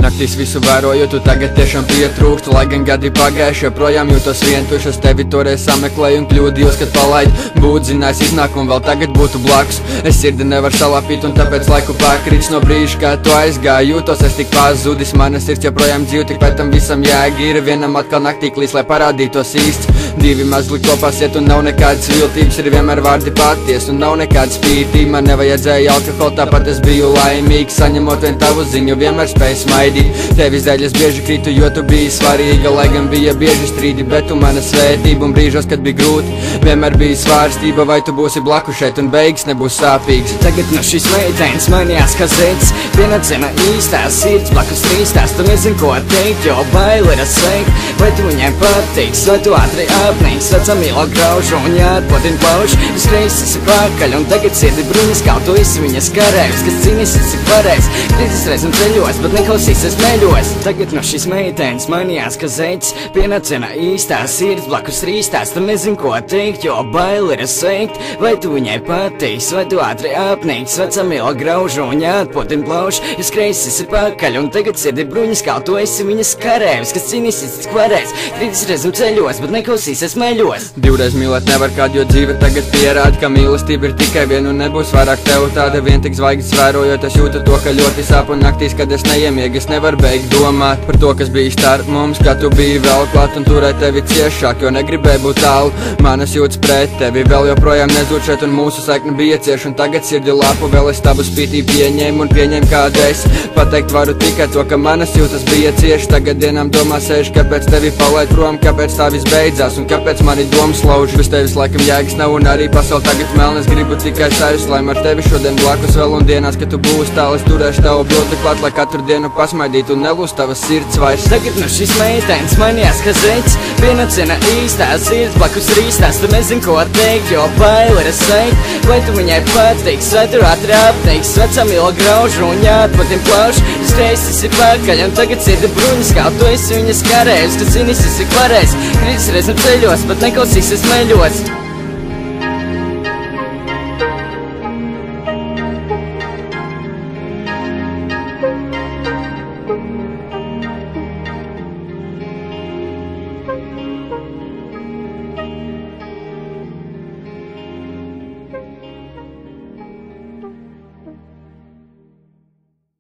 Naktīs visu vēroju, tu tagad tiešām pietrūkst. Lai gan gadi pagājuši, joprojām jūtos vientuļš. Es tevi toreiz sameklēju un kļūdījos, kad palaidu. Būt zinājis iznākumu, vēl tagad būtu blakus. Es sirdi nevaru salapīt un tāpēc laiku pārkrīts no brīža, kā tu aizgāji. Jūtos es tik pazudis, mana sirds joprojām dzīv, tik pēc tam visam jēga ir. Vienam atkal naktī klīst, lai parādītos īsts. Divi mazli kopā iet un nav nekādas viltības, ir vienmēr vārdi paties un nav nekāda spītība. Man nevajadzēja alkoholu, tāpat es biju laimīgs. Saņemot vien tavu ziņu, vienmēr spēju smaidīt. Tevis dēļ es bieži kritu, jo tu biji svarīga. Lai gan bija bieži strīdi, bet tu mana svētība. Un brīžos, kad bija grūti, vienmēr bija svārstība. Vai tu būsi blaku šeit un beigas nebūs sāpīgs. Tagad no šīs meitenes mainījās kā zēts. Pienācena īstās, sirds blakus trīstās. Tu nezini, ko teikt, jo bail ir sveikt. Vai tu viņai patiks, vai tu ātri apnīks. Vecā mīlo graužu un jāatpotina plaušu. Jūs reiz esi pakaļ un tagad sirdi bruņas, kā tu esi viņas karēvis, kas cīnīsies cik varēs. Krītis reizēm ceļos, bet neklausīsies meļos. Tagad no šīs meitenes mainījās kā zēts. Pienācena īstās, sirds blakus trīstās. Tu nezini, ko teikt, jo bail ir sveikt. Vai tu viņai patiks, vai tu ātri apnīks. Vecā mīlo graužu un jāatpotina plaušu. Jūs reiz esi pakaļ un tagad sirdi bruņas, kā tu esi viņas karēvis, kas cīnīsies cik varēs. Krītis reizēm ceļos, bet neklausīsies meļos. Divreiz mīlēt nevar kādu, jo dzīve tagad pierāda, ka mīlestība ir tikai viena un nebūs vairāk tev tāda. Vien tik zvaigznes vērojot, es jūtu to, ka ļoti sāp un naktīs, kad es neiemiegu, es nevaru beigt domāt par to, kas bija starp mums, kā tu biji vēl klāt un turēt tevi ciešāk, jo negribēju būt tālu. Manas jūtas pret tevi vēl joprojām nezūd šeit un mūsu saikne bija cieša. Un tagad sirdi lapu vēl es tavu spītī pieņēmu un pieņēmu kādu es. Pateikt varu tikai to, ka manas jūtas bija cieši. Tagad dienām domā sēž, kāpēc tevi palaid prom, kāpēc tā viss beidzās un kāpēc mani domas lauž. Bez tevis laikam jēgas nav un arī pasauli tagad melna. Es gribu tikai sajust, lai ar tevi šodien blakus vēl un dienās, kad tu būsi tālu, es turēšu tavu bildi klāt, lai katru dienu pasmaidītu un nelūst tavas sirds vairs. Tagad no šīs meitenes mainījās kā zēts. Pienācena īstās, sirds blakus trīstās. Tu nezini, ko teikt, jo bail ir sveikt. Vai tu viņai patiks, vai tu ātri apnīks. Vecā mīlo graužu un jāatpotina plaušu. Jūs reiz esi pakaļ un tagad sirdi bruņas, kā tu esi viņas karēvis, kas cīnīsies cik varēs. Krītis reizēm ceļos, bet neklausīsies meļos.